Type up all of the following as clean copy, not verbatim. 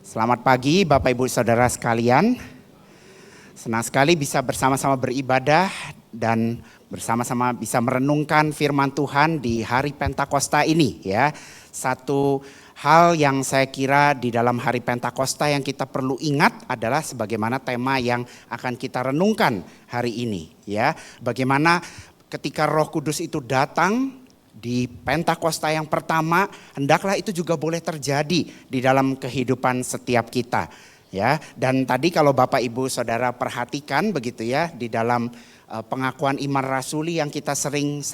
Selamat pagi Bapak Ibu Saudara sekalian. Senang sekali bisa bersama-sama beribadah dan bersama-sama bisa merenungkan firman Tuhan di hari Pentakosta ini ya. Satu hal yang saya kira di dalam hari Pentakosta yang kita perlu ingat adalah sebagaimana tema yang akan kita renungkan hari ini ya. Bagaimana ketika Roh Kudus itu datang di Pentakosta yang pertama, hendaklah itu juga boleh terjadi di dalam kehidupan setiap kita. Ya, dan tadi kalau Bapak Ibu Saudara perhatikan begitu ya, di dalam pengakuan iman rasuli yang kita sering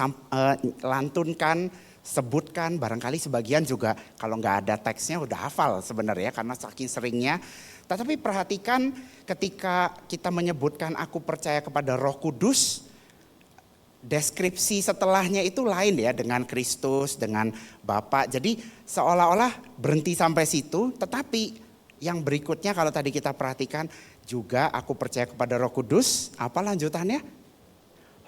lantunkan, sebutkan, barangkali sebagian juga kalau nggak ada teksnya udah hafal sebenarnya karena saking seringnya. Tetapi perhatikan ketika kita menyebutkan aku percaya kepada Roh Kudus, deskripsi setelahnya itu lain ya, dengan Kristus, dengan Bapa. Jadi seolah-olah berhenti sampai situ, tetapi yang berikutnya kalau tadi kita perhatikan juga aku percaya kepada Roh Kudus, apa lanjutannya?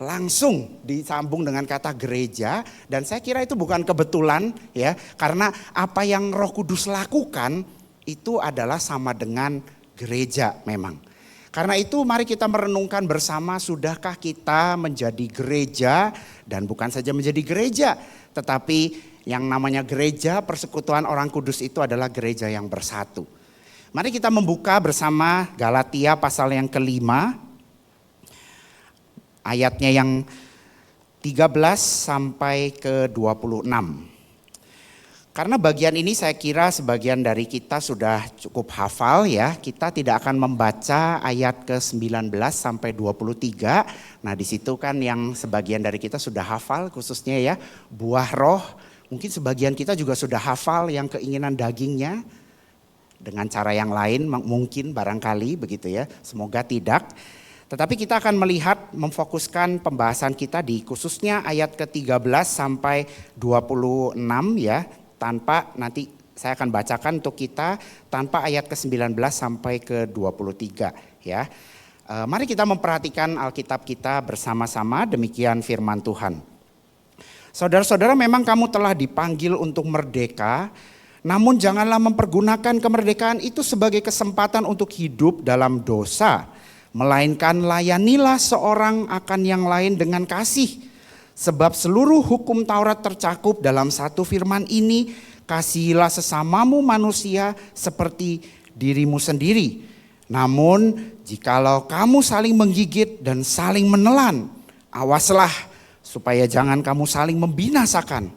Langsung disambung dengan kata gereja, dan saya kira itu bukan kebetulan ya, karena apa yang Roh Kudus lakukan itu adalah sama dengan gereja memang. Karena itu mari kita merenungkan bersama, sudahkah kita menjadi gereja, dan bukan saja menjadi gereja, tetapi yang namanya gereja persekutuan orang kudus itu adalah gereja yang bersatu. Mari kita membuka bersama Galatia pasal yang kelima, ayatnya yang 13 sampai ke 26. Karena bagian ini saya kira sebagian dari kita sudah cukup hafal ya. Kita tidak akan membaca ayat ke-19 sampai 23. Nah di situ kan yang sebagian dari kita sudah hafal, khususnya ya buah roh. Mungkin sebagian kita juga sudah hafal yang keinginan dagingnya. Dengan cara yang lain mungkin barangkali begitu ya. Semoga tidak. Tetapi kita akan melihat, memfokuskan pembahasan kita di khususnya ayat ke-13 sampai 26 ya. Tanpa nanti saya akan bacakan untuk kita tanpa ayat ke-19 sampai ke-23 ya. Mari kita memperhatikan Alkitab kita bersama-sama, demikian firman Tuhan. Saudara-saudara, memang kamu telah dipanggil untuk merdeka, namun janganlah mempergunakan kemerdekaan itu sebagai kesempatan untuk hidup dalam dosa, melainkan layanilah seorang akan yang lain dengan kasih. Sebab seluruh hukum Taurat tercakup dalam satu firman ini, kasihilah sesamamu manusia seperti dirimu sendiri. Namun jikalau kamu saling menggigit dan saling menelan, awaslah supaya jangan kamu saling membinasakan.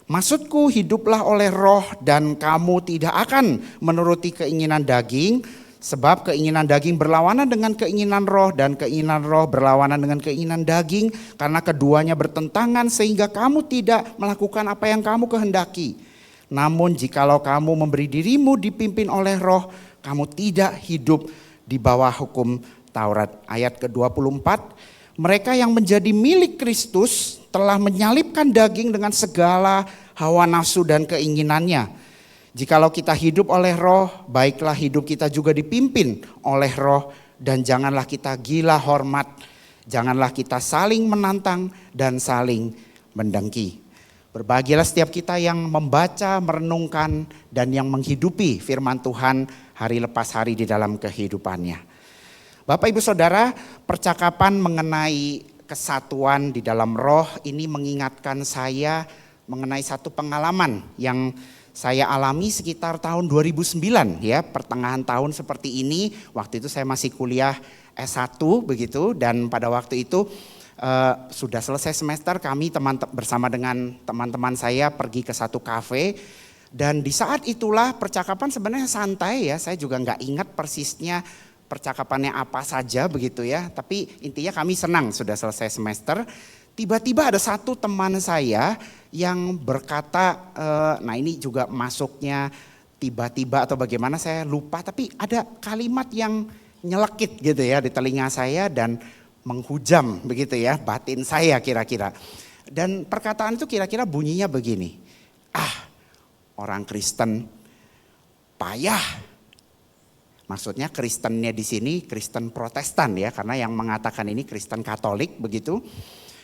Maksudku, hiduplah oleh roh dan kamu tidak akan menuruti keinginan daging. Sebab keinginan daging berlawanan dengan keinginan roh dan keinginan roh berlawanan dengan keinginan daging. Karena keduanya bertentangan sehingga kamu tidak melakukan apa yang kamu kehendaki. Namun jikalau kamu memberi dirimu dipimpin oleh roh, kamu tidak hidup di bawah hukum Taurat. Ayat ke-24, mereka yang menjadi milik Kristus telah menyalibkan daging dengan segala hawa nafsu dan keinginannya. Jikalau kita hidup oleh roh, baiklah hidup kita juga dipimpin oleh roh, dan janganlah kita gila hormat, janganlah kita saling menantang dan saling mendengki. Berbahagialah setiap kita yang membaca, merenungkan, dan yang menghidupi firman Tuhan hari lepas hari di dalam kehidupannya. Bapak Ibu Saudara, percakapan mengenai kesatuan di dalam roh ini mengingatkan saya mengenai satu pengalaman yang saya alami sekitar tahun 2009 ya, pertengahan tahun seperti ini. Waktu itu saya masih kuliah S1 begitu, dan pada waktu itu sudah selesai semester, kami bersama dengan teman-teman saya pergi ke satu kafe. Dan di saat itulah percakapan sebenarnya santai ya, saya juga nggak ingat persisnya percakapannya apa saja begitu ya. Tapi intinya kami senang sudah selesai semester. Tiba-tiba ada satu teman saya yang berkata, nah ini juga masuknya tiba-tiba atau bagaimana saya lupa, tapi ada kalimat yang nyelekit gitu ya di telinga saya dan menghujam begitu ya batin saya kira-kira. Dan perkataan itu kira-kira bunyinya begini, orang Kristen payah. Maksudnya Kristennya di sini Kristen Protestan ya, karena yang mengatakan ini Kristen Katolik begitu.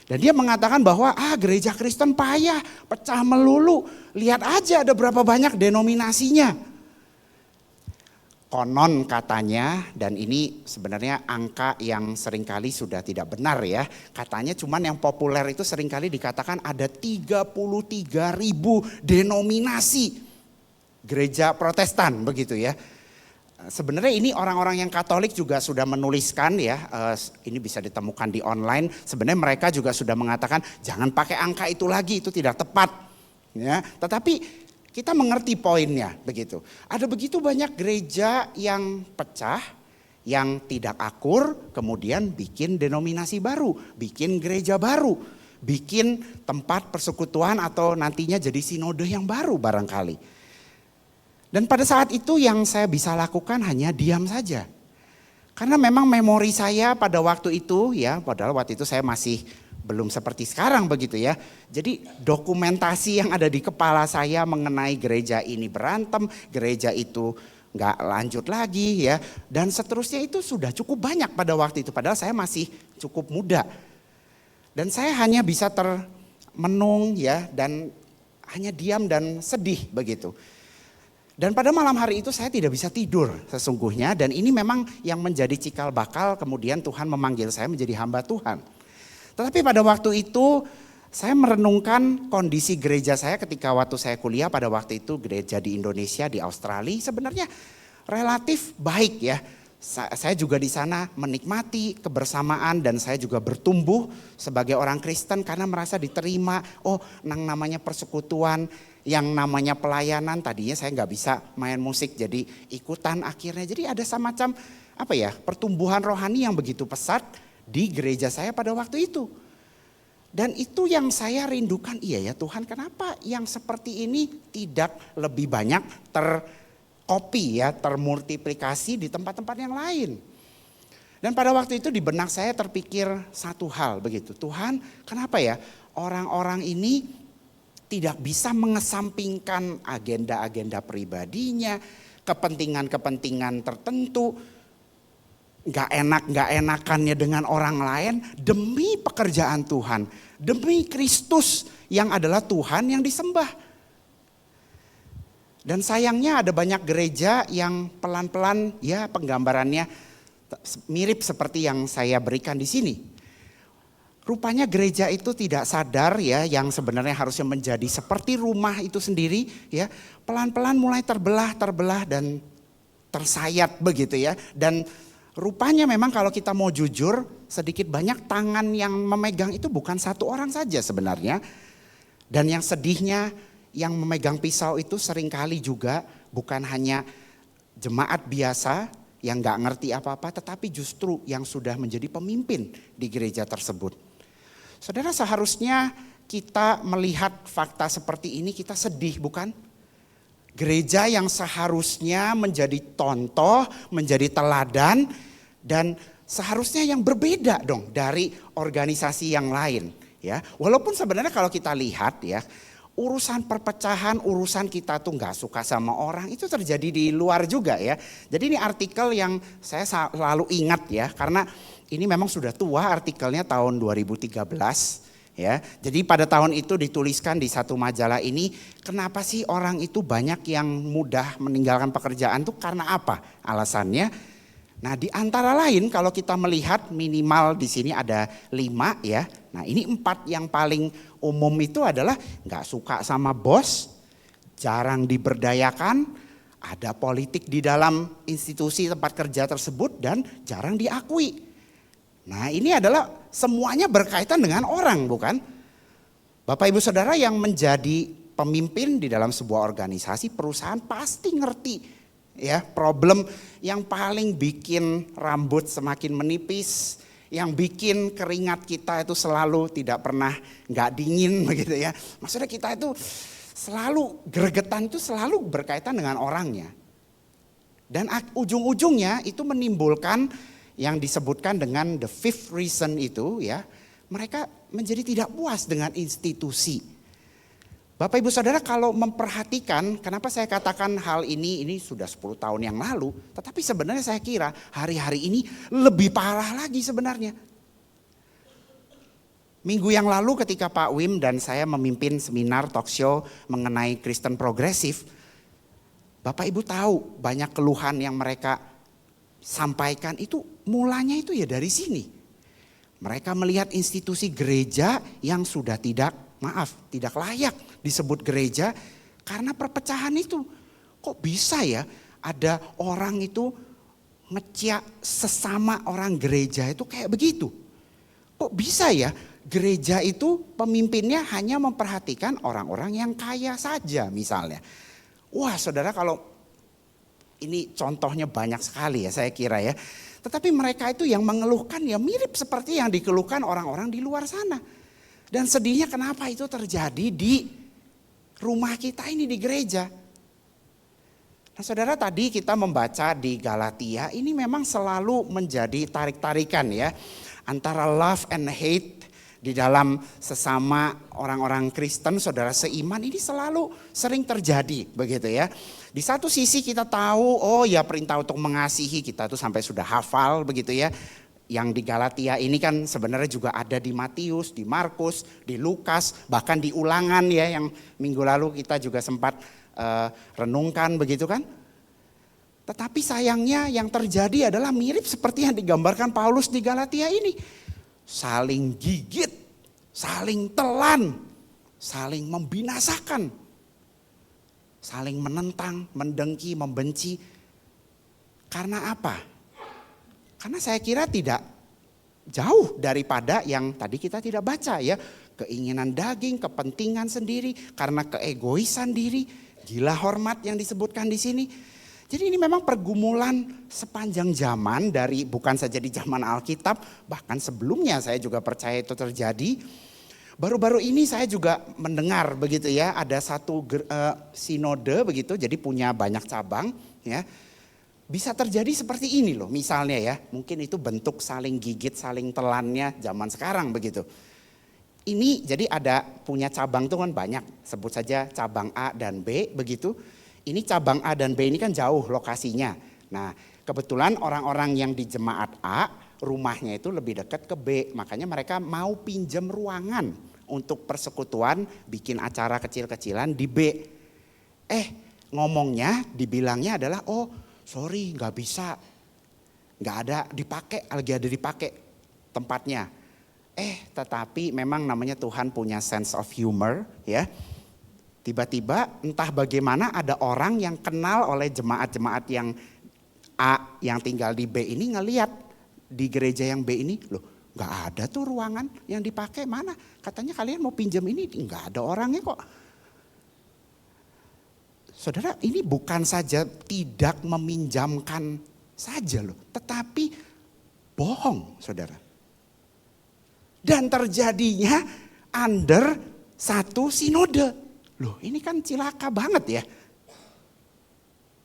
Dan dia mengatakan bahwa gereja Kristen payah, pecah melulu. Lihat aja ada berapa banyak denominasinya. konon katanya, dan ini sebenarnya angka yang seringkali sudah tidak benar ya. Katanya cuman yang populer itu seringkali dikatakan ada 33.000 denominasi gereja Protestan begitu ya. Sebenarnya ini orang-orang yang Katolik juga sudah menuliskan ya, ini bisa ditemukan di online. Sebenarnya mereka juga sudah mengatakan jangan pakai angka itu lagi, itu tidak tepat. Ya, tetapi kita mengerti poinnya begitu. Ada begitu banyak gereja yang pecah, yang tidak akur, kemudian bikin denominasi baru, bikin gereja baru, bikin tempat persekutuan atau nantinya jadi sinode yang baru barangkali. Dan pada saat itu yang saya bisa lakukan hanya diam saja. Karena memang memori saya pada waktu itu ya, padahal waktu itu saya masih belum seperti sekarang begitu ya. Jadi dokumentasi yang ada di kepala saya mengenai gereja ini berantem, gereja itu nggak lanjut lagi ya. Dan seterusnya itu sudah cukup banyak pada waktu itu. Padahal saya masih cukup muda. Dan saya hanya bisa termenung ya dan hanya diam dan sedih begitu. Dan pada malam hari itu saya tidak bisa tidur sesungguhnya. Dan ini memang yang menjadi cikal bakal kemudian Tuhan memanggil saya menjadi hamba Tuhan. Tetapi pada waktu itu saya merenungkan kondisi gereja saya ketika waktu saya kuliah pada waktu itu gereja di Indonesia, di Australia sebenarnya relatif baik ya. Saya juga di sana menikmati kebersamaan dan saya juga bertumbuh sebagai orang Kristen karena merasa diterima. Oh, yang namanya persekutuan, yang namanya pelayanan, tadinya saya nggak bisa main musik jadi ikutan akhirnya. Jadi ada semacam pertumbuhan rohani yang begitu pesat di gereja saya pada waktu itu. Dan itu yang saya rindukan, iya ya Tuhan, kenapa yang seperti ini tidak lebih banyak terkopi ya, termultiplikasi di tempat-tempat yang lain. Dan pada waktu itu di benak saya terpikir satu hal begitu, Tuhan kenapa ya orang-orang ini tidak bisa mengesampingkan agenda-agenda pribadinya, kepentingan-kepentingan tertentu, gak enakannya dengan orang lain demi pekerjaan Tuhan, demi Kristus yang adalah Tuhan yang disembah. Dan sayangnya ada banyak gereja yang pelan-pelan ya penggambarannya mirip seperti yang saya berikan di sini. Rupanya gereja itu tidak sadar ya yang sebenarnya harusnya menjadi seperti rumah itu sendiri ya, pelan-pelan mulai terbelah dan tersayat begitu ya. Dan rupanya memang kalau kita mau jujur, sedikit banyak tangan yang memegang itu bukan satu orang saja sebenarnya. Dan yang sedihnya yang memegang pisau itu seringkali juga bukan hanya jemaat biasa yang gak ngerti apa-apa, tetapi justru yang sudah menjadi pemimpin di gereja tersebut. Saudara, seharusnya kita melihat fakta seperti ini kita sedih bukan? Gereja yang seharusnya menjadi contoh, menjadi teladan, dan seharusnya yang berbeda dong dari organisasi yang lain. Ya, walaupun sebenarnya kalau kita lihat ya, urusan perpecahan, urusan kita tuh nggak suka sama orang itu terjadi di luar juga ya. Jadi ini artikel yang saya selalu ingat ya, karena ini memang sudah tua artikelnya tahun 2013. Ya, jadi pada tahun itu dituliskan di satu majalah ini, kenapa sih orang itu banyak yang mudah meninggalkan pekerjaan tuh karena apa alasannya? Nah, di antara lain kalau kita melihat minimal di sini ada 5 ya. Nah, ini 4 yang paling umum itu adalah nggak suka sama bos, jarang diberdayakan, ada politik di dalam institusi tempat kerja tersebut dan jarang diakui. Nah, ini adalah semuanya berkaitan dengan orang, bukan? Bapak Ibu Saudara yang menjadi pemimpin di dalam sebuah organisasi, perusahaan pasti ngerti ya problem yang paling bikin rambut semakin menipis, yang bikin keringat kita itu selalu tidak pernah nggak dingin begitu ya. Maksudnya kita itu selalu gregetan itu selalu berkaitan dengan orangnya. Dan ujung-ujungnya itu menimbulkan yang disebutkan dengan the fifth reason itu ya, mereka menjadi tidak puas dengan institusi. Bapak Ibu Saudara kalau memperhatikan, kenapa saya katakan hal ini sudah 10 tahun yang lalu, tetapi sebenarnya saya kira hari-hari ini lebih parah lagi sebenarnya. Minggu yang lalu ketika Pak Wim dan saya memimpin seminar talk show mengenai Kristen progresif, Bapak Ibu tahu banyak keluhan yang mereka sampaikan itu mulanya itu ya dari sini. Mereka melihat institusi gereja yang sudah tidak layak disebut gereja karena perpecahan itu. Kok bisa ya ada orang itu ngeciak sesama orang gereja itu kayak begitu? Kok bisa ya gereja itu pemimpinnya hanya memperhatikan orang-orang yang kaya saja misalnya. Wah saudara, kalau ini contohnya banyak sekali ya saya kira ya. Tetapi mereka itu yang mengeluhkan ya mirip seperti yang dikeluhkan orang-orang di luar sana. Dan sedihnya kenapa itu terjadi di rumah kita ini di gereja. Nah saudara, tadi kita membaca di Galatia ini memang selalu menjadi tarik-tarikan ya. Antara love and hate di dalam sesama orang-orang Kristen, saudara seiman ini selalu sering terjadi begitu ya. Di satu sisi kita tahu oh ya perintah untuk mengasihi kita itu sampai sudah hafal begitu ya. Yang di Galatia ini kan sebenarnya juga ada di Matius, di Markus, di Lukas, bahkan di Ulangan ya yang minggu lalu kita juga sempat renungkan begitu kan. Tetapi sayangnya yang terjadi adalah mirip seperti yang digambarkan Paulus di Galatia ini. Saling gigit, saling telan, saling membinasakan, saling menentang, mendengki, membenci. Karena apa? Karena saya kira tidak jauh daripada yang tadi kita tidak baca ya. Keinginan daging, kepentingan sendiri, karena keegoisan diri. Gila hormat yang disebutkan di sini. Jadi ini memang pergumulan sepanjang zaman dari bukan saja di zaman Alkitab, bahkan sebelumnya saya juga percaya itu terjadi. Baru-baru ini saya juga mendengar begitu ya, ada satu sinode begitu, jadi punya banyak cabang ya. Bisa terjadi seperti ini loh misalnya ya, mungkin itu bentuk saling gigit, saling telannya zaman sekarang begitu. Ini jadi ada punya cabang itu kan banyak, sebut saja cabang A dan B begitu. Ini cabang A dan B ini kan jauh lokasinya. Nah kebetulan orang-orang yang di jemaat A rumahnya itu lebih dekat ke B. Makanya mereka mau pinjam ruangan untuk persekutuan bikin acara kecil-kecilan di B. Ngomongnya dibilangnya adalah oh sorry gak bisa. Gak ada dipakai, lagi ada dipakai tempatnya. Tetapi memang namanya Tuhan punya sense of humor ya. Tiba-tiba entah bagaimana ada orang yang kenal oleh jemaat-jemaat yang A yang tinggal di B ini ngelihat di gereja yang B ini. Loh gak ada tuh ruangan yang dipakai, mana? Katanya kalian mau pinjam ini, gak ada orangnya kok. Saudara ini bukan saja tidak meminjamkan saja loh. Tetapi bohong saudara. Dan terjadinya under satu sinode. Loh ini kan cilaka banget ya.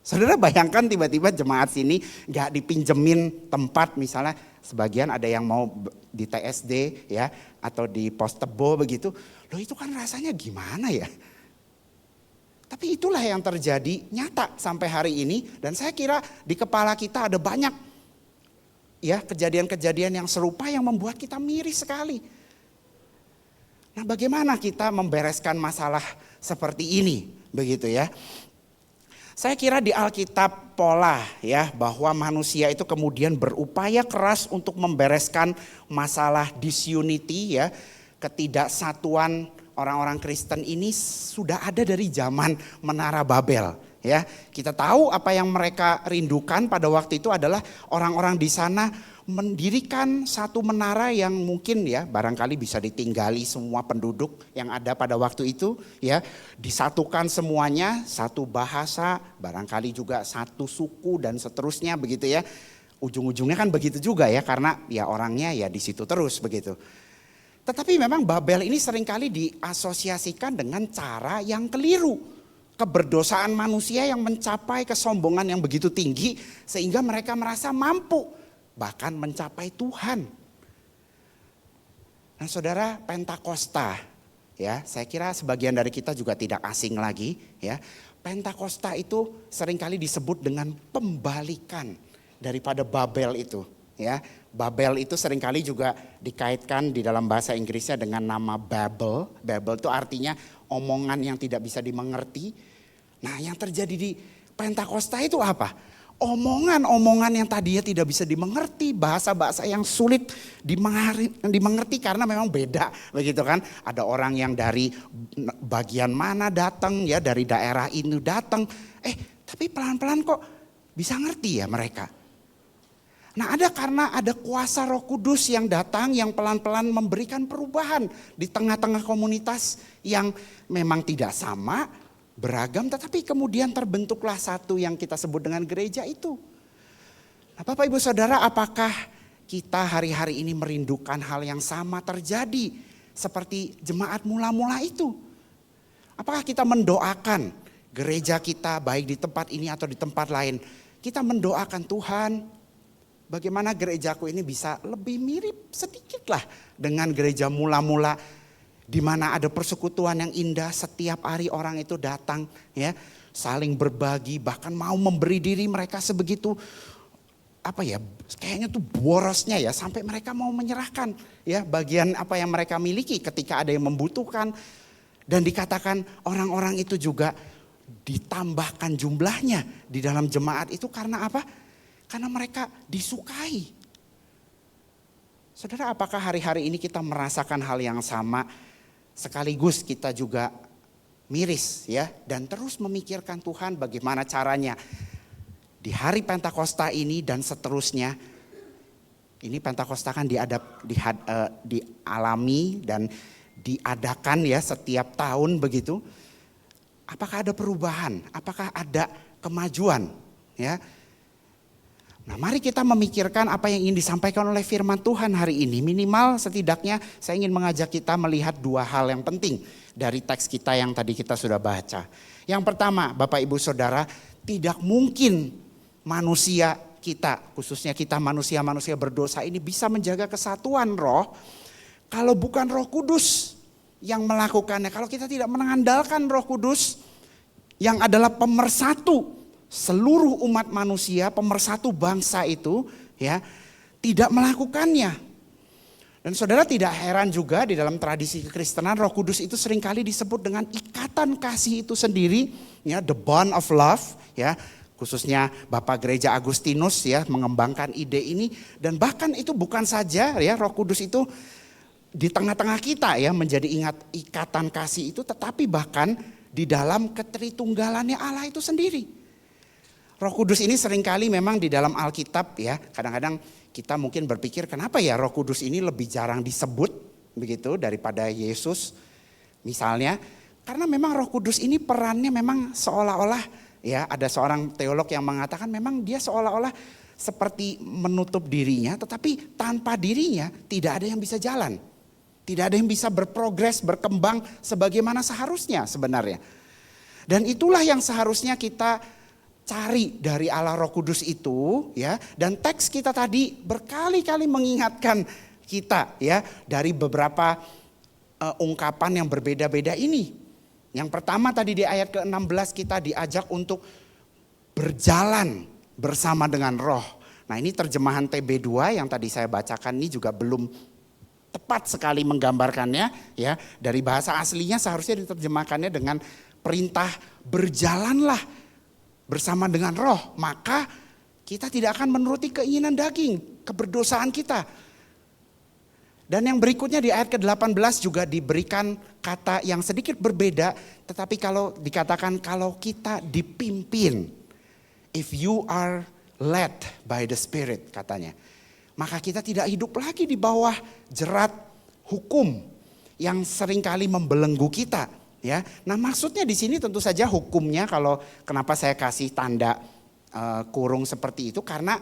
Saudara bayangkan tiba-tiba jemaat sini gak dipinjemin tempat, misalnya sebagian ada yang mau di TSD ya atau di Pos Tebo begitu. Loh itu kan rasanya gimana ya. Tapi itulah yang terjadi nyata sampai hari ini, dan saya kira di kepala kita ada banyak ya kejadian-kejadian yang serupa yang membuat kita miris sekali. Nah, bagaimana kita membereskan masalah seperti ini begitu ya? Saya kira di Alkitab pola ya bahwa manusia itu kemudian berupaya keras untuk membereskan masalah disunity ya, ketidaksatuan orang-orang Kristen ini sudah ada dari zaman Menara Babel ya. Kita tahu apa yang mereka rindukan pada waktu itu adalah orang-orang di sana mendirikan satu menara yang mungkin ya barangkali bisa ditinggali semua penduduk yang ada pada waktu itu ya, disatukan semuanya, satu bahasa, barangkali juga satu suku dan seterusnya begitu ya. Ujung-ujungnya kan begitu juga ya, karena ya orangnya ya di situ terus begitu. Tetapi memang Babel ini seringkali diasosiasikan dengan cara yang keliru. Keberdosaan manusia yang mencapai kesombongan yang begitu tinggi sehingga mereka merasa mampu bahkan mencapai Tuhan. Nah saudara, Pentakosta ya, saya kira sebagian dari kita juga tidak asing lagi ya. Pentakosta itu seringkali disebut dengan pembalikan daripada Babel itu ya. Babel itu seringkali juga dikaitkan di dalam bahasa Inggrisnya dengan nama Babel. Babel itu artinya omongan yang tidak bisa dimengerti. Nah yang terjadi di Pentakosta itu apa? Omongan-omongan yang tadinya tidak bisa dimengerti, bahasa-bahasa yang sulit dimengerti karena memang beda, begitu kan? Ada orang yang dari bagian mana datang ya, dari daerah ini datang, tapi pelan-pelan kok bisa ngerti ya mereka. Nah, karena ada kuasa Roh Kudus yang datang, yang pelan-pelan memberikan perubahan di tengah-tengah komunitas yang memang tidak sama, beragam, tetapi kemudian terbentuklah satu yang kita sebut dengan gereja itu. Nah, Bapak Ibu Saudara, apakah kita hari-hari ini merindukan hal yang sama terjadi seperti jemaat mula-mula itu? Apakah kita mendoakan gereja kita baik di tempat ini atau di tempat lain? Kita mendoakan Tuhan, bagaimana gerejaku ini bisa lebih mirip sedikitlah dengan gereja mula-mula, di mana ada persekutuan yang indah, setiap hari orang itu datang ya, saling berbagi, bahkan mau memberi diri mereka sebegitu kayaknya tuh borosnya ya, sampai mereka mau menyerahkan ya bagian apa yang mereka miliki ketika ada yang membutuhkan. Dan dikatakan orang-orang itu juga ditambahkan jumlahnya di dalam jemaat itu karena apa? Karena mereka disukai. Saudara, apakah hari-hari ini kita merasakan hal yang sama? Sekaligus kita juga miris ya, dan terus memikirkan Tuhan bagaimana caranya di hari Pentakosta ini dan seterusnya. Ini Pentakosta kan dialami dan diadakan ya setiap tahun begitu. Apakah ada perubahan? Apakah ada kemajuan? Ya. Nah, mari kita memikirkan apa yang ingin disampaikan oleh firman Tuhan hari ini. Minimal setidaknya saya ingin mengajak kita melihat dua hal yang penting dari teks kita yang tadi kita sudah baca. Yang pertama, Bapak Ibu Saudara, tidak mungkin manusia kita, khususnya kita manusia-manusia berdosa ini bisa menjaga kesatuan roh kalau bukan Roh Kudus yang melakukannya. Kalau kita tidak mengandalkan Roh Kudus yang adalah pemersatu seluruh umat manusia, pemersatu bangsa itu ya, tidak melakukannya. Dan saudara, tidak heran juga di dalam tradisi kekristenan Roh Kudus itu seringkali disebut dengan ikatan kasih itu sendiri ya, the bond of love ya. Khususnya Bapak Gereja Agustinus ya mengembangkan ide ini, dan bahkan itu bukan saja ya Roh Kudus itu di tengah-tengah kita ya menjadi ikatan kasih itu, tetapi bahkan di dalam ketritunggalannya Allah itu sendiri. Roh Kudus ini seringkali memang di dalam Alkitab ya, kadang-kadang kita mungkin berpikir kenapa ya Roh Kudus ini lebih jarang disebut begitu daripada Yesus misalnya. Karena memang Roh Kudus ini perannya memang seolah-olah ya, ada seorang teolog yang mengatakan memang dia seolah-olah seperti menutup dirinya, tetapi tanpa dirinya tidak ada yang bisa jalan. Tidak ada yang bisa berprogres, berkembang sebagaimana seharusnya sebenarnya. Dan itulah yang seharusnya kita cari dari Allah Roh Kudus itu ya. Dan teks kita tadi berkali-kali mengingatkan kita ya dari beberapa ungkapan yang berbeda-beda ini. Yang pertama tadi di ayat ke-16 kita diajak untuk berjalan bersama dengan Roh. Nah, ini terjemahan TB2 yang tadi saya bacakan ini juga belum tepat sekali menggambarkannya ya. Dari bahasa aslinya seharusnya diterjemahkannya dengan perintah berjalanlah bersama dengan Roh, maka kita tidak akan menuruti keinginan daging, keberdosaan kita. Dan yang berikutnya di ayat ke-18 juga diberikan kata yang sedikit berbeda, tetapi kalau dikatakan kalau kita dipimpin, if you are led by the Spirit katanya, maka kita tidak hidup lagi di bawah jerat hukum yang seringkali membelenggu kita. Ya, nah maksudnya di sini tentu saja hukumnya, kalau kenapa saya kasih tanda kurung seperti itu karena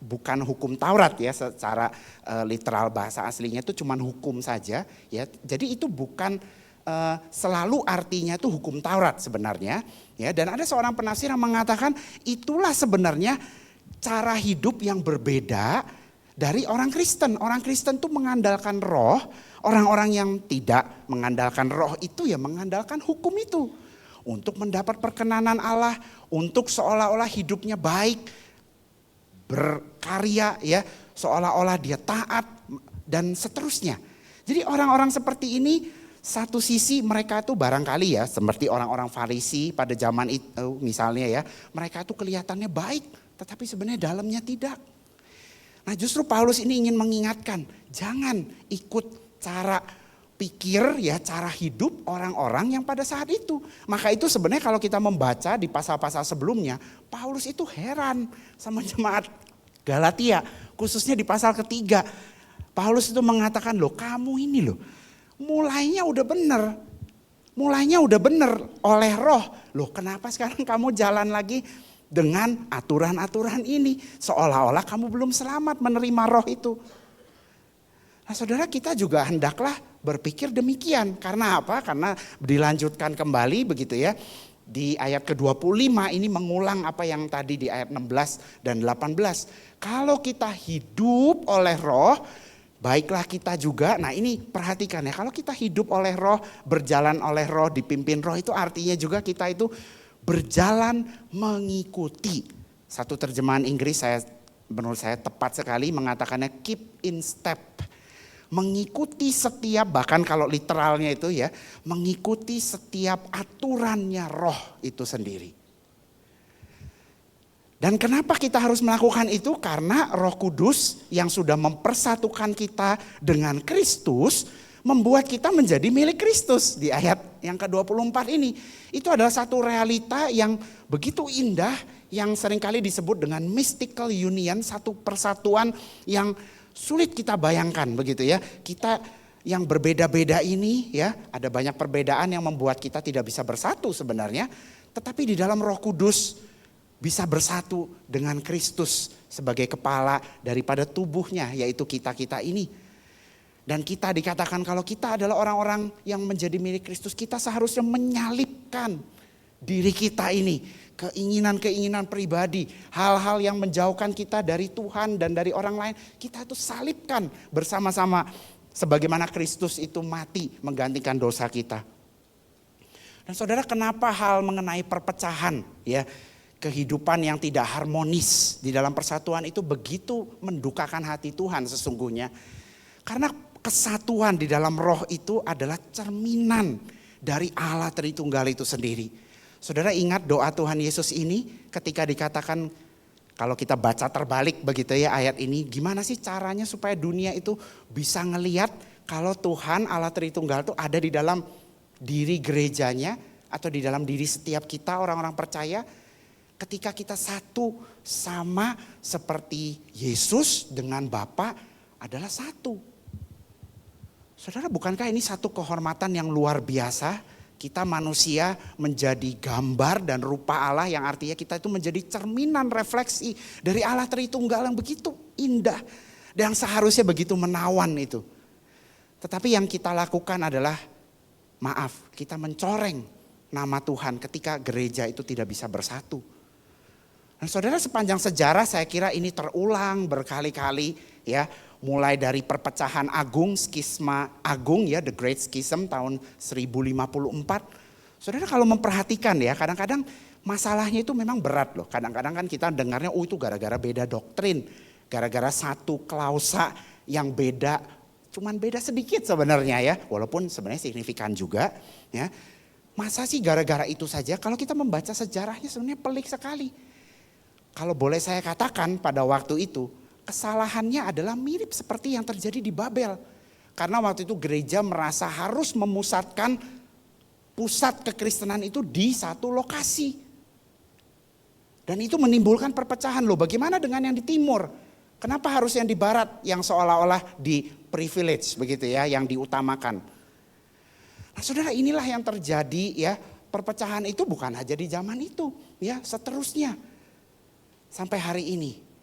bukan hukum Taurat ya, secara literal bahasa aslinya itu cuman hukum saja ya. Jadi itu bukan selalu artinya itu hukum Taurat sebenarnya ya. Dan ada seorang penafsir yang mengatakan itulah sebenarnya cara hidup yang berbeda dari orang Kristen. Orang Kristen tuh mengandalkan Roh. Orang-orang yang tidak mengandalkan Roh itu ya mengandalkan hukum itu. Untuk mendapat perkenanan Allah, untuk seolah-olah hidupnya baik, berkarya ya, seolah-olah dia taat dan seterusnya. Jadi orang-orang seperti ini Satu sisi mereka itu barangkali ya seperti orang-orang Farisi pada zaman itu misalnya ya. Mereka itu kelihatannya baik tetapi sebenarnya dalamnya tidak. Nah justru Paulus ini ingin mengingatkan, jangan ikut cara pikir ya, cara hidup orang-orang yang pada saat itu. Maka itu sebenarnya kalau kita membaca di pasal-pasal sebelumnya, Paulus itu heran sama jemaat Galatia, khususnya di pasal ketiga. Paulus itu mengatakan, loh kamu ini loh, mulainya udah benar oleh roh. Loh kenapa sekarang kamu jalan lagi dengan aturan-aturan ini? Seolah-olah kamu belum selamat menerima roh itu. Nah saudara, kita juga hendaklah berpikir demikian. Karena apa? Karena dilanjutkan kembali begitu ya. Di ayat ke-25 ini mengulang apa yang tadi di ayat 16 dan 18. Kalau kita hidup oleh roh, baiklah kita juga. Nah ini perhatikan ya, kalau kita hidup oleh roh, berjalan oleh roh, dipimpin roh, itu artinya juga kita itu berjalan mengikuti. Satu terjemahan Inggris menurut saya tepat sekali mengatakannya keep in step. Mengikuti setiap, bahkan kalau literalnya itu ya, mengikuti setiap aturannya roh itu sendiri. Dan kenapa kita harus melakukan itu? Karena Roh Kudus yang sudah mempersatukan kita dengan Kristus membuat kita menjadi milik Kristus. Di ayat yang ke-24 ini, itu adalah satu realita yang begitu indah yang seringkali disebut dengan mystical union, satu persatuan yang sulit kita bayangkan begitu ya. Kita yang berbeda-beda ini ya, ada banyak perbedaan yang membuat kita tidak bisa bersatu sebenarnya. Tetapi di dalam Roh Kudus bisa bersatu dengan Kristus sebagai kepala daripada tubuhnya, yaitu kita-kita ini. Dan kita dikatakan kalau kita adalah orang-orang yang menjadi milik Kristus, kita seharusnya menyalipkan diri kita ini. Keinginan-keinginan pribadi, hal-hal yang menjauhkan kita dari Tuhan dan dari orang lain, kita itu salibkan bersama-sama sebagaimana Kristus itu mati menggantikan dosa kita. Dan saudara, kenapa hal mengenai perpecahan ya, kehidupan yang tidak harmonis di dalam persatuan itu begitu mendukakan hati Tuhan sesungguhnya? Karena kesatuan di dalam roh itu adalah cerminan dari Allah Tritunggal itu sendiri. Saudara ingat doa Tuhan Yesus ini ketika dikatakan, kalau kita baca terbalik begitu ya ayat ini, gimana sih caranya supaya dunia itu bisa ngelihat kalau Tuhan Allah Tritunggal itu ada di dalam diri gerejanya atau di dalam diri setiap kita orang-orang percaya. Ketika kita satu sama seperti Yesus dengan Bapa adalah satu. Saudara, bukankah ini satu kehormatan yang luar biasa? Kita manusia menjadi gambar dan rupa Allah, yang artinya kita itu menjadi cerminan refleksi dari Allah Tritunggal yang begitu indah dan seharusnya begitu menawan itu. Tetapi yang kita lakukan adalah maaf, kita mencoreng nama Tuhan ketika gereja itu tidak bisa bersatu. Dan saudara, sepanjang sejarah saya kira ini terulang berkali-kali ya. Mulai dari perpecahan agung, skisma agung ya, The Great Schism tahun 1054. Saudara kalau memperhatikan ya, kadang-kadang masalahnya itu memang berat loh. Kadang-kadang kan kita dengarnya itu gara-gara beda doktrin. Gara-gara satu klausa yang beda, cuman beda sedikit sebenarnya ya. Walaupun sebenarnya signifikan juga ya. Masa sih gara-gara itu saja? Kalau kita membaca sejarahnya sebenarnya pelik sekali. Kalau boleh saya katakan pada waktu itu, kesalahannya adalah mirip seperti yang terjadi di Babel. Karena waktu itu gereja merasa harus memusatkan pusat kekristenan itu di satu lokasi. Dan itu menimbulkan perpecahan loh. Bagaimana dengan yang di timur? Kenapa harus yang di barat yang seolah-olah di privilege begitu ya, yang diutamakan? Nah saudara, inilah yang terjadi ya. Perpecahan itu bukan aja di zaman itu ya, seterusnya. Sampai hari ini.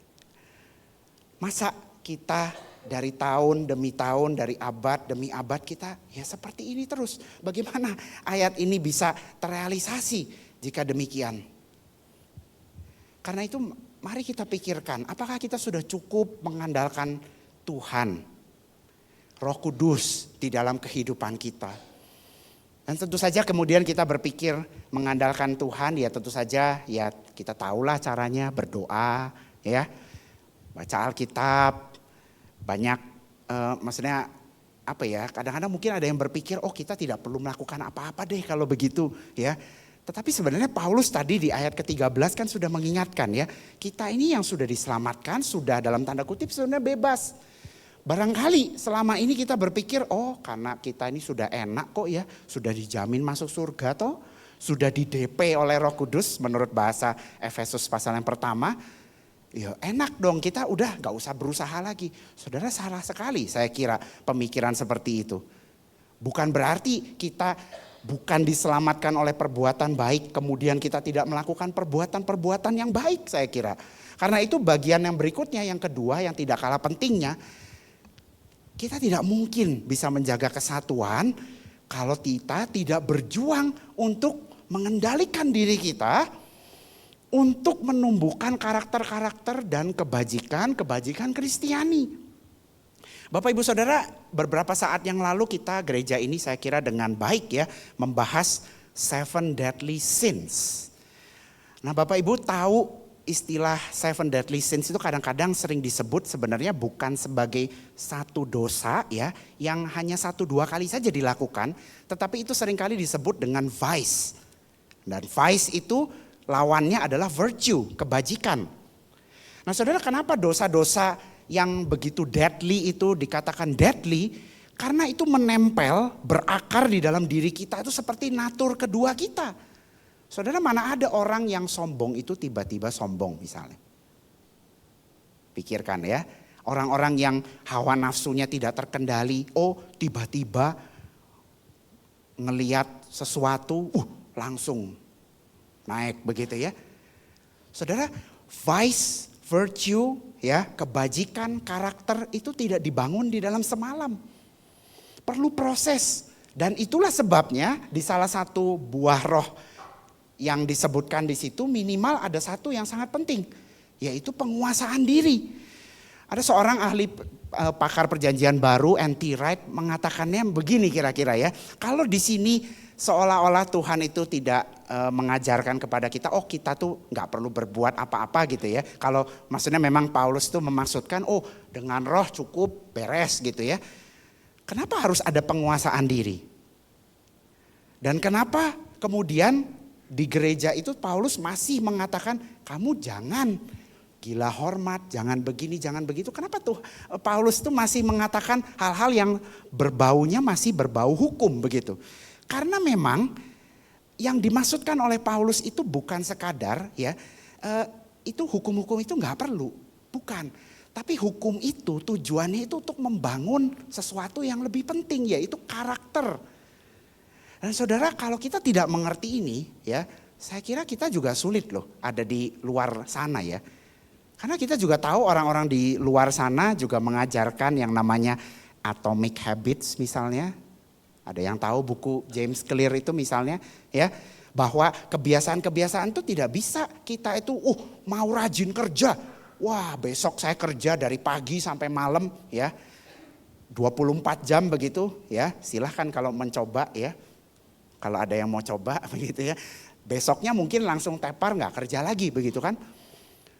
Masa kita dari tahun demi tahun, dari abad demi abad kita ya seperti ini terus. Bagaimana ayat ini bisa terrealisasi jika demikian? Karena itu mari kita pikirkan, apakah kita sudah cukup mengandalkan Tuhan, Roh Kudus di dalam kehidupan kita? Dan tentu saja kemudian kita berpikir mengandalkan Tuhan, ya tentu saja ya kita tahulah caranya, berdoa ya. Baca Alkitab, banyak maksudnya apa ya, kadang-kadang mungkin ada yang berpikir, oh kita tidak perlu melakukan apa-apa deh kalau begitu ya. Tetapi sebenarnya Paulus tadi di ayat ke-13 kan sudah mengingatkan ya, kita ini yang sudah diselamatkan, sudah dalam tanda kutip sebenarnya bebas. Barangkali selama ini kita berpikir, oh karena kita ini sudah enak kok ya, sudah dijamin masuk surga toh, sudah di DP oleh Roh Kudus menurut bahasa Efesus pasal yang pertama. Ya enak dong, kita udah gak usah berusaha lagi. Saudara, salah sekali saya kira pemikiran seperti itu. Bukan berarti kita bukan diselamatkan oleh perbuatan baik, kemudian kita tidak melakukan perbuatan-perbuatan yang baik, saya kira. Karena itu bagian yang berikutnya, yang kedua yang tidak kalah pentingnya. Kita tidak mungkin bisa menjaga kesatuan kalau kita tidak berjuang untuk mengendalikan diri kita, untuk menumbuhkan karakter-karakter dan kebajikan Kristiani. Bapak Ibu Saudara, beberapa saat yang lalu kita gereja ini saya kira dengan baik ya membahas 7 deadly sins. Nah Bapak Ibu tahu istilah 7 deadly sins itu kadang-kadang sering disebut sebenarnya bukan sebagai satu dosa ya yang hanya 1-2 kali saja dilakukan, tetapi itu seringkali disebut dengan vice. Dan vice itu lawannya adalah virtue, kebajikan. Nah saudara, kenapa dosa-dosa yang begitu deadly itu dikatakan deadly? Karena itu menempel, berakar di dalam diri kita itu seperti natur kedua kita. Saudara, mana ada orang yang sombong itu tiba-tiba sombong misalnya. Pikirkan ya, orang-orang yang hawa nafsunya tidak terkendali, oh tiba-tiba ngelihat sesuatu, langsung naik begitu ya. Saudara, vice, virtue, ya, kebajikan, karakter itu tidak dibangun di dalam semalam. Perlu proses. Dan itulah sebabnya di salah satu buah roh yang disebutkan di situ minimal ada satu yang sangat penting, yaitu penguasaan diri. Ada seorang ahli pakar perjanjian baru, N.T. Wright, mengatakannya begini kira-kira ya. Kalau di sini seolah-olah Tuhan itu tidak mengajarkan kepada kita, oh kita tuh gak perlu berbuat apa-apa gitu ya. Kalau maksudnya memang Paulus tuh memaksudkan, oh dengan roh cukup beres gitu ya. Kenapa harus ada penguasaan diri? Dan kenapa kemudian di gereja itu Paulus masih mengatakan, kamu jangan gila hormat, jangan begini, jangan begitu. Kenapa tuh Paulus tuh masih mengatakan hal-hal yang berbaunya masih berbau hukum begitu? Karena memang yang dimaksudkan oleh Paulus itu bukan sekadar ya, itu hukum-hukum itu nggak perlu, bukan. Tapi hukum itu tujuannya itu untuk membangun sesuatu yang lebih penting, yaitu karakter. Dan saudara, kalau kita tidak mengerti ini ya, saya kira kita juga sulit loh ada di luar sana ya. Karena kita juga tahu orang-orang di luar sana juga mengajarkan yang namanya atomic habits misalnya. Ada yang tahu buku James Clear itu misalnya ya, bahwa kebiasaan-kebiasaan itu tidak bisa kita itu mau rajin kerja. Wah, besok saya kerja dari pagi sampai malam ya. 24 jam begitu ya. Silahkan kalau mencoba ya. Kalau ada yang mau coba begitu ya. Besoknya mungkin langsung tepar nggak kerja lagi begitu kan.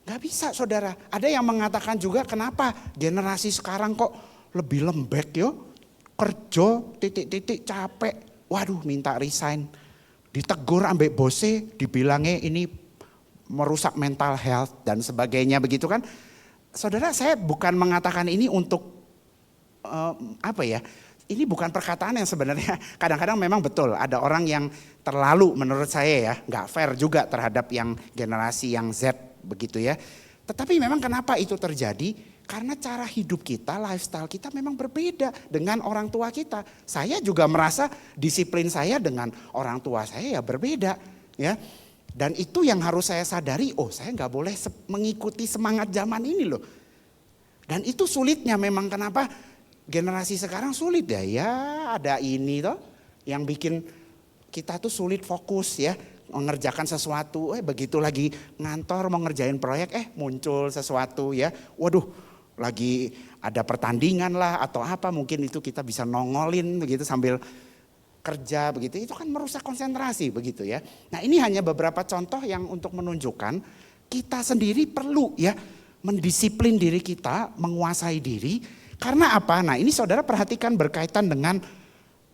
Gak bisa saudara. Ada yang mengatakan juga kenapa generasi sekarang kok lebih lembek yo. Kerja titik-titik capek, waduh minta resign, ditegur ambek bose, dibilangnya ini merusak mental health dan sebagainya begitu kan. Saudara, saya bukan mengatakan ini untuk apa ya, ini bukan perkataan yang sebenarnya kadang-kadang memang betul ada orang yang terlalu menurut saya ya, gak fair juga terhadap yang generasi yang Z begitu ya. Tetapi memang kenapa itu terjadi? Karena cara hidup kita, lifestyle kita memang berbeda dengan orang tua kita. Saya juga merasa disiplin saya dengan orang tua saya ya berbeda. Ya. Dan itu yang harus saya sadari, oh saya gak boleh mengikuti semangat zaman ini loh. Dan itu sulitnya memang kenapa generasi sekarang sulit ya. Ya ada ini toh yang bikin kita tuh sulit fokus ya. Mengerjakan sesuatu, begitu lagi ngantor mau ngerjain proyek, muncul sesuatu ya. Waduh. Lagi ada pertandingan lah atau apa, mungkin itu kita bisa nongolin begitu sambil kerja begitu, itu kan merusak konsentrasi begitu ya. Nah ini hanya beberapa contoh yang untuk menunjukkan kita sendiri perlu ya mendisiplin diri kita, menguasai diri, Karena apa? Nah, ini saudara perhatikan berkaitan dengan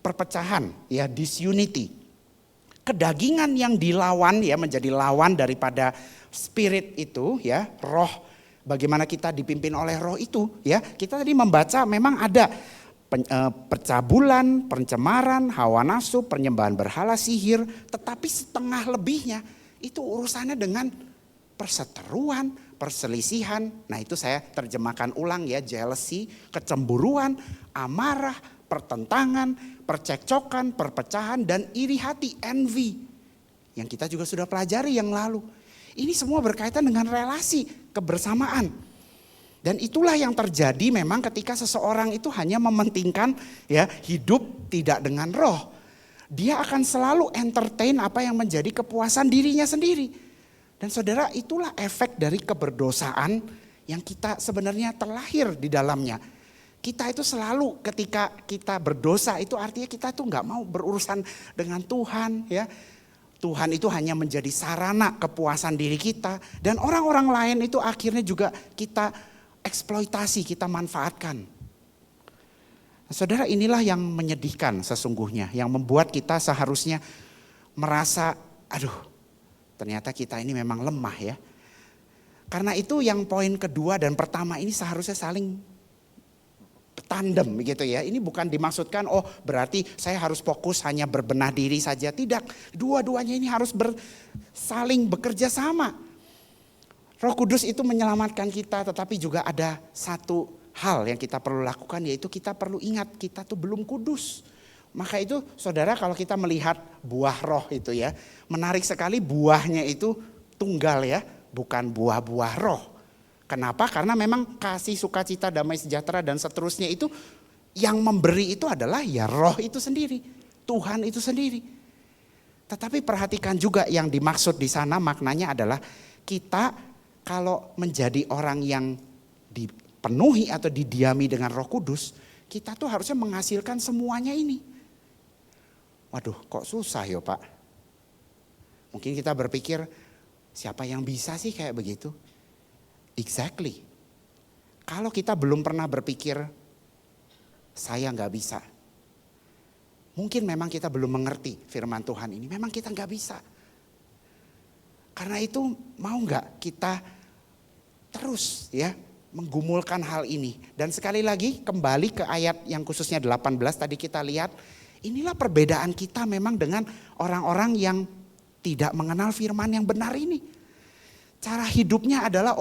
perpecahan, ya, disunity. Kedagingan yang dilawan, ya, menjadi lawan daripada spirit itu, ya, roh, bagaimana kita dipimpin oleh roh itu, ya. Kita tadi membaca memang ada percabulan, pencemaran, hawa nafsu, penyembahan berhala, sihir, tetapi setengah lebihnya itu urusannya dengan perseteruan, perselisihan. Nah, itu saya terjemahkan ulang, ya, jealousy, kecemburuan, amarah, pertentangan, percekcokan, perpecahan, dan iri hati, envy. Yang kita juga sudah pelajari yang lalu. Ini semua berkaitan dengan relasi, kebersamaan. Dan itulah yang terjadi memang ketika seseorang itu hanya mementingkan, ya, hidup tidak dengan roh. Dia akan selalu entertain apa yang menjadi kepuasan dirinya sendiri. Dan saudara, itulah efek dari keberdosaan yang kita sebenarnya terlahir di dalamnya. Kita itu selalu ketika kita berdosa itu artinya kita tuh nggak mau berurusan dengan Tuhan, ya. Tuhan itu hanya menjadi sarana kepuasan diri kita, dan orang-orang lain itu akhirnya juga kita eksploitasi, kita manfaatkan. Nah, saudara, inilah yang menyedihkan sesungguhnya, yang membuat kita seharusnya merasa, aduh, ternyata kita ini memang lemah, ya. Karena itu yang poin kedua dan pertama ini seharusnya saling tandem gitu, ya. Ini bukan dimaksudkan oh berarti saya harus fokus hanya berbenah diri saja. Tidak, dua-duanya ini harus saling bekerja sama. Roh Kudus itu menyelamatkan kita, tetapi juga ada satu hal yang kita perlu lakukan, yaitu kita perlu ingat kita tuh belum kudus. Maka itu saudara, kalau kita melihat buah roh itu, ya, menarik sekali, buahnya itu tunggal, ya, bukan buah-buah roh. Kenapa? Karena memang kasih, sukacita, damai sejahtera dan seterusnya itu yang memberi itu adalah ya roh itu sendiri, Tuhan itu sendiri. Tetapi perhatikan juga yang dimaksud di sana, maknanya adalah kita kalau menjadi orang yang dipenuhi atau didiami dengan Roh Kudus, kita tuh harusnya menghasilkan semuanya ini. Waduh, kok susah ya Pak? Mungkin kita berpikir, siapa yang bisa sih kayak begitu? Exactly. Kalau kita belum pernah berpikir, saya gak bisa. Mungkin memang kita belum mengerti firman Tuhan ini. Memang kita gak bisa. Karena itu mau gak kita terus, ya, menggumulkan hal ini. Dan sekali lagi kembali ke ayat yang khususnya 18 tadi kita lihat. Inilah perbedaan kita memang dengan orang-orang yang tidak mengenal firman yang benar ini. Cara hidupnya adalah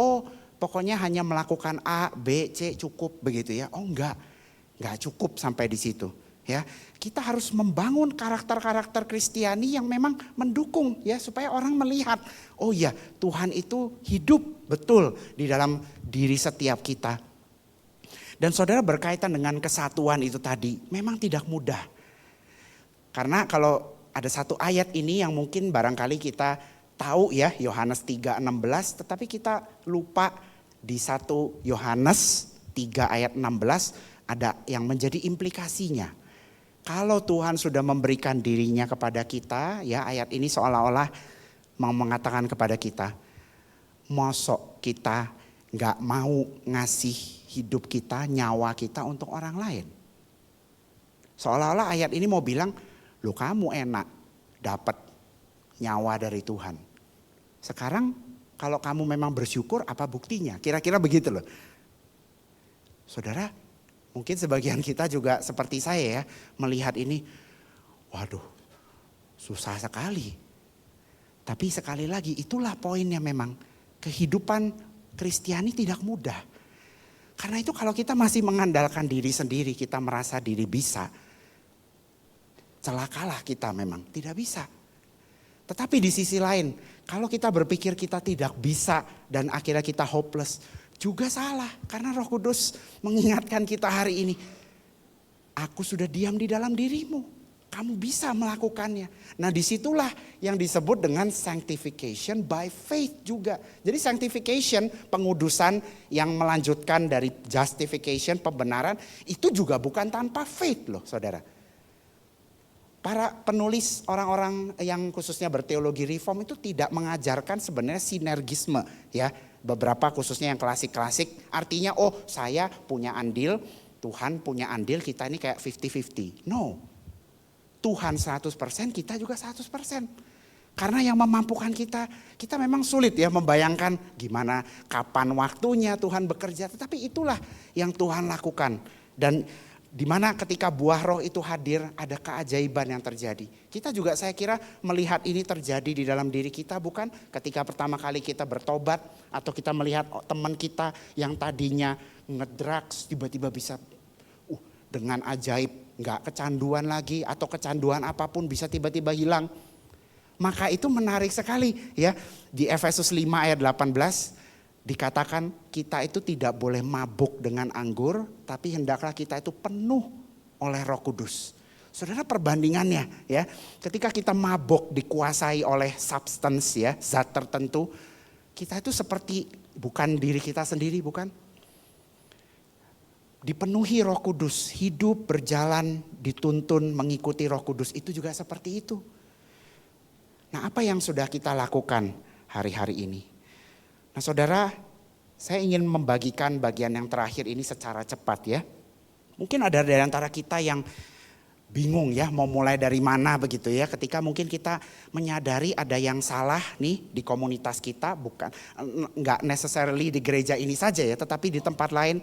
pokoknya hanya melakukan A, B, C cukup begitu, ya. Enggak cukup sampai di situ, ya. Kita harus membangun karakter-karakter Kristiani yang memang mendukung, ya, supaya orang melihat, oh ya, Tuhan itu hidup betul di dalam diri setiap kita. Dan saudara, berkaitan dengan kesatuan itu tadi, memang tidak mudah. Karena kalau ada satu ayat ini yang mungkin barangkali kita tahu, ya, Yohanes 3:16, tetapi kita lupa di 1 Yohanes 3 ayat 16 ada yang menjadi implikasinya. Kalau Tuhan sudah memberikan dirinya kepada kita, ya, ayat ini seolah-olah mau mengatakan kepada kita, mosok kita gak mau ngasih hidup kita, nyawa kita untuk orang lain. Seolah-olah ayat ini mau bilang, loh kamu enak dapat nyawa dari Tuhan. Sekarang kalau kamu memang bersyukur, apa buktinya? Kira-kira begitu loh. Saudara, mungkin sebagian kita juga seperti saya, ya, melihat ini, waduh, susah sekali. Tapi sekali lagi itulah poinnya, memang kehidupan Kristiani tidak mudah. Karena itu kalau kita masih mengandalkan diri sendiri, kita merasa diri bisa, celakalah kita, memang tidak bisa. Tetapi di sisi lain, kalau kita berpikir kita tidak bisa dan akhirnya kita hopeless, juga salah. Karena Roh Kudus mengingatkan kita hari ini, aku sudah diam di dalam dirimu, kamu bisa melakukannya. Nah, disitulah yang disebut dengan sanctification by faith juga. Jadi sanctification, pengudusan yang melanjutkan dari justification, pembenaran, itu juga bukan tanpa faith loh saudara. Para penulis, orang-orang yang khususnya berteologi reform itu tidak mengajarkan sebenarnya sinergisme, ya. Beberapa khususnya yang klasik-klasik artinya saya punya andil, Tuhan punya andil, kita ini kayak 50-50. No, Tuhan 100%, kita juga 100%. Karena yang memampukan kita memang sulit ya membayangkan gimana, kapan waktunya Tuhan bekerja. Tetapi itulah yang Tuhan lakukan. Dan di mana ketika buah roh itu hadir, ada keajaiban yang terjadi. Kita juga saya kira melihat ini terjadi di dalam diri kita, bukan ketika pertama kali kita bertobat, atau kita melihat teman kita yang tadinya ngedrugs tiba-tiba bisa dengan ajaib nggak kecanduan lagi, atau kecanduan apapun bisa tiba-tiba hilang. Maka itu menarik sekali ya. Di Efesus 5 ayat 18 dikatakan kita itu tidak boleh mabuk dengan anggur, tapi hendaklah kita itu penuh oleh Roh Kudus. Saudara, perbandingannya ya, ketika kita mabuk dikuasai oleh substance ya, zat tertentu, kita itu seperti bukan diri kita sendiri, bukan. Dipenuhi Roh Kudus, hidup berjalan dituntun mengikuti Roh Kudus, itu juga seperti itu. Nah, apa yang sudah kita lakukan hari-hari ini? Nah, saudara, saya ingin membagikan bagian yang terakhir ini secara cepat ya. Mungkin ada dari antara kita yang bingung ya mau mulai dari mana begitu ya. Ketika mungkin kita menyadari ada yang salah nih di komunitas kita, bukan enggak necessarily di gereja ini saja ya, tetapi di tempat lain.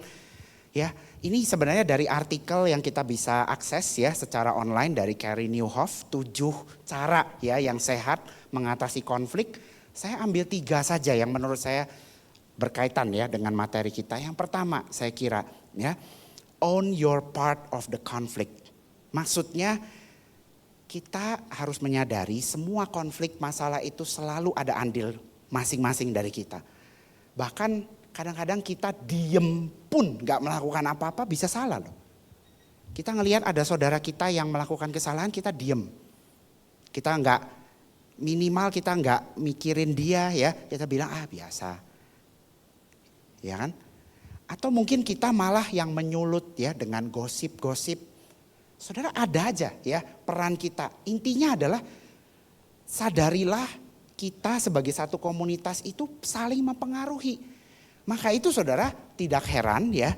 Ya, ini sebenarnya dari artikel yang kita bisa akses ya secara online dari Carey Nieuwhof, 7 cara ya yang sehat mengatasi konflik. Saya ambil 3 saja yang menurut saya berkaitan ya dengan materi kita. Yang pertama saya kira ya, own your part of the conflict. Maksudnya kita harus menyadari semua konflik masalah itu selalu ada andil masing-masing dari kita. Bahkan kadang-kadang kita diem pun gak melakukan apa-apa bisa salah loh. Kita ngelihat ada saudara kita yang melakukan kesalahan, kita diem. Kita gak, minimal kita gak mikirin dia ya, kita bilang biasa. Ya kan? Atau mungkin kita malah yang menyulut ya dengan gosip-gosip. Saudara, ada aja ya peran kita. Intinya adalah sadarilah kita sebagai satu komunitas itu saling mempengaruhi. Maka itu saudara tidak heran ya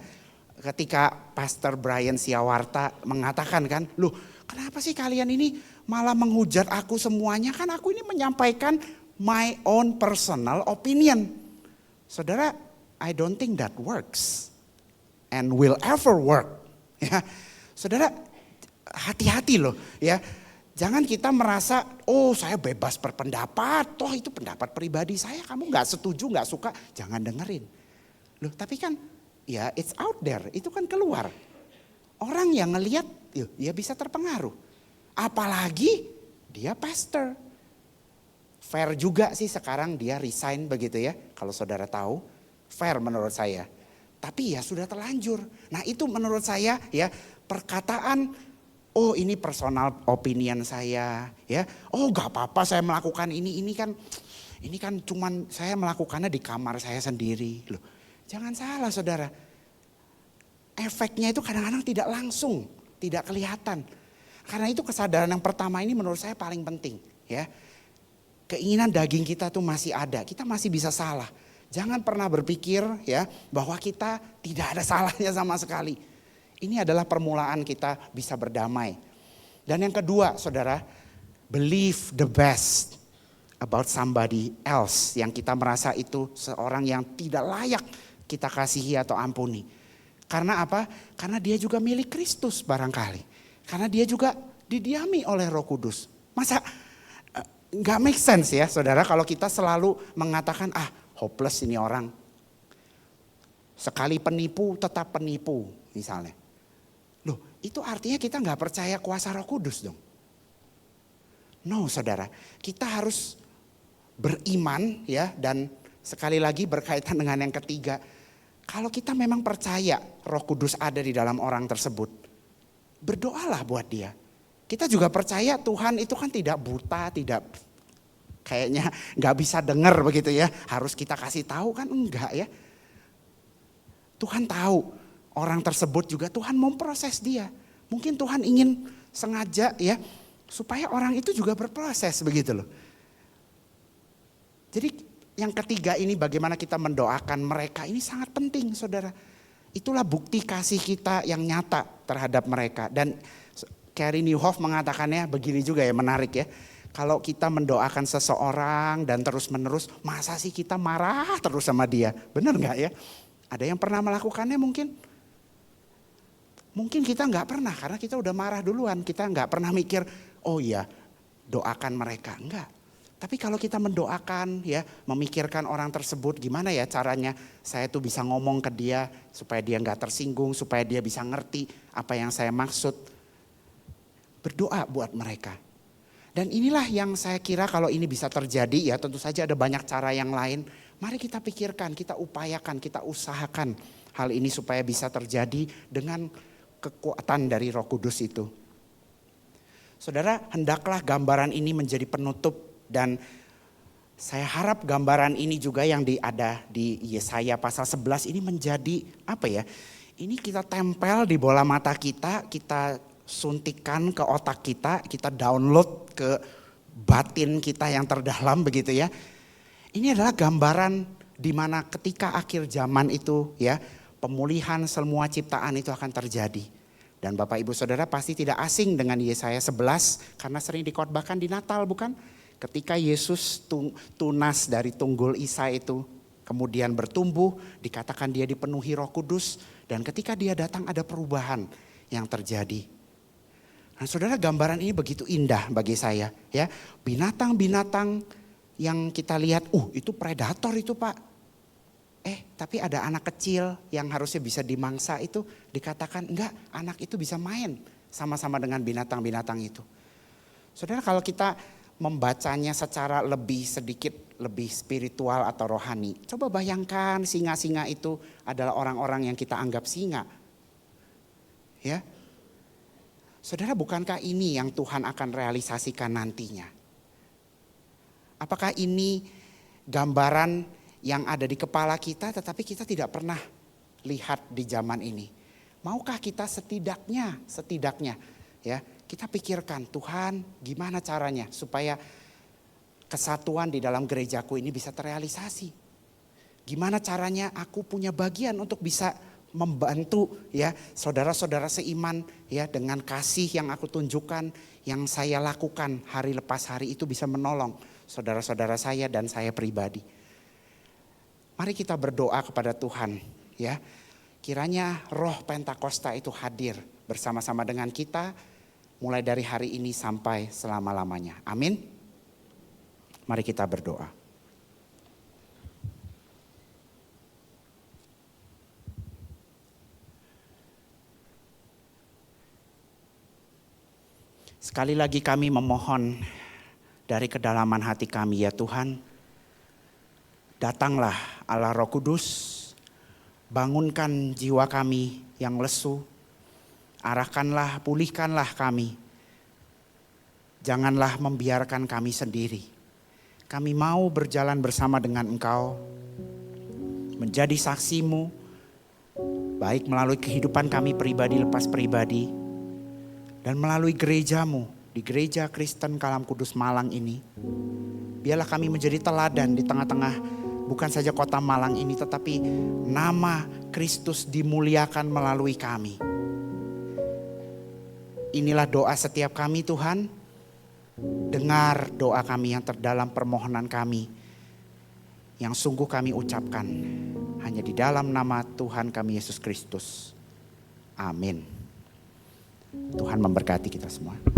ketika Pastor Brian Siawarta mengatakan kan, loh kenapa sih kalian ini malah menghujat aku semuanya, kan aku ini menyampaikan my own personal opinion. Saudara, I don't think that works and will ever work. Ya, saudara hati-hati loh ya. Jangan kita merasa, saya bebas berpendapat, toh itu pendapat pribadi saya, kamu gak setuju, gak suka, jangan dengerin. Loh tapi kan ya it's out there, itu kan keluar. Orang yang ngelihat ya bisa terpengaruh. Apalagi dia pastor. Fair juga sih sekarang dia resign begitu ya, kalau saudara tahu. Fair menurut saya. Tapi ya sudah terlanjur. Nah itu menurut saya ya perkataan, ini personal opinion saya ya. Gak apa-apa saya melakukan ini kan cuman saya melakukannya di kamar saya sendiri. Loh, jangan salah saudara. Efeknya itu kadang-kadang tidak langsung, tidak kelihatan. Karena itu kesadaran yang pertama ini menurut saya paling penting ya. Keinginan daging kita tuh masih ada, kita masih bisa salah. Jangan pernah berpikir ya bahwa kita tidak ada salahnya sama sekali. Ini adalah permulaan kita bisa berdamai. Dan yang kedua saudara, believe the best about somebody else yang kita merasa itu seorang yang tidak layak kita kasihi atau ampuni. Karena apa? Karena dia juga milik Kristus barangkali. Karena dia juga didiami oleh Roh Kudus. Masa gak make sense ya saudara kalau kita selalu mengatakan hopeless ini orang. Sekali penipu tetap penipu misalnya. Loh, itu artinya kita gak percaya kuasa Roh Kudus dong. No saudara, kita harus beriman ya, dan sekali lagi berkaitan dengan yang ketiga. Kalau kita memang percaya Roh Kudus ada di dalam orang tersebut, berdoalah buat dia. Kita juga percaya Tuhan itu kan tidak buta, tidak kayaknya gak bisa dengar begitu ya. Harus kita kasih tahu kan, enggak ya. Tuhan tahu. Orang tersebut juga Tuhan memproses dia. Mungkin Tuhan ingin sengaja ya supaya orang itu juga berproses begitu loh. Jadi yang ketiga ini bagaimana kita mendoakan mereka ini sangat penting saudara. Itulah bukti kasih kita yang nyata terhadap mereka. Dan Carey Nieuwhof mengatakannya begini juga ya, menarik ya. Kalau kita mendoakan seseorang dan terus menerus, masa sih kita marah terus sama dia? Benar gak ya? Ada yang pernah melakukannya mungkin? Mungkin kita gak pernah karena kita udah marah duluan. Kita gak pernah mikir, oh iya doakan mereka. Enggak. Tapi kalau kita mendoakan ya, memikirkan orang tersebut gimana ya caranya saya tuh bisa ngomong ke dia supaya dia gak tersinggung, supaya dia bisa ngerti apa yang saya maksud. Berdoa buat mereka. Dan inilah yang saya kira kalau ini bisa terjadi ya, tentu saja ada banyak cara yang lain. Mari kita pikirkan, kita upayakan, kita usahakan hal ini supaya bisa terjadi dengan kekuatan dari Roh Kudus itu. Saudara, hendaklah gambaran ini menjadi penutup. Dan saya harap gambaran ini juga yang ada di Yesaya pasal 11 ini menjadi apa ya? Ini kita tempel di bola mata kita suntikan ke otak kita download ke batin kita yang terdalam begitu ya. Ini adalah gambaran di mana ketika akhir zaman itu ya, pemulihan semua ciptaan itu akan terjadi. Dan Bapak Ibu Saudara pasti tidak asing dengan Yesaya 11 karena sering dikhotbahkan di Natal bukan? Ketika Yesus tunas dari tunggul Isa itu kemudian bertumbuh, dikatakan dia dipenuhi Roh Kudus, dan ketika dia datang ada perubahan yang terjadi. Nah, saudara, gambaran ini begitu indah bagi saya ya. Binatang-binatang yang kita lihat, itu predator itu Pak. Tapi ada anak kecil yang harusnya bisa dimangsa itu dikatakan enggak, anak itu bisa main sama-sama dengan binatang-binatang itu. Saudara, kalau kita membacanya secara sedikit lebih spiritual atau rohani. Coba bayangkan singa-singa itu adalah orang-orang yang kita anggap singa. Ya. Saudara, bukankah ini yang Tuhan akan realisasikan nantinya? Apakah ini gambaran yang ada di kepala kita tetapi kita tidak pernah lihat di zaman ini? Maukah kita setidaknya ya, kita pikirkan, Tuhan gimana caranya supaya kesatuan di dalam gerejaku ini bisa terrealisasi. Gimana caranya aku punya bagian untuk bisa membantu ya saudara-saudara seiman ya, dengan kasih yang aku tunjukkan, yang saya lakukan hari lepas hari itu bisa menolong saudara-saudara saya dan saya pribadi. Mari kita berdoa kepada Tuhan ya. Kiranya roh Pentakosta itu hadir bersama-sama dengan kita mulai dari hari ini sampai selama-lamanya. Amin. Mari kita berdoa. Sekali lagi kami memohon dari kedalaman hati kami ya Tuhan. Datanglah Allah Roh Kudus. Bangunkan jiwa kami yang lesu. Arahkanlah, pulihkanlah kami. Janganlah membiarkan kami sendiri. Kami mau berjalan bersama dengan Engkau. Menjadi saksimu. Baik melalui kehidupan kami pribadi lepas pribadi. Dan melalui gerejamu. Di Gereja Kristen Kalam Kudus Malang ini. Biarlah kami menjadi teladan di tengah-tengah bukan saja kota Malang ini, tetapi nama Kristus dimuliakan melalui kami. Inilah doa setiap kami Tuhan. Dengar doa kami yang terdalam, permohonan kami yang sungguh kami ucapkan hanya di dalam nama Tuhan kami Yesus Kristus. Amin. Tuhan memberkati kita semua.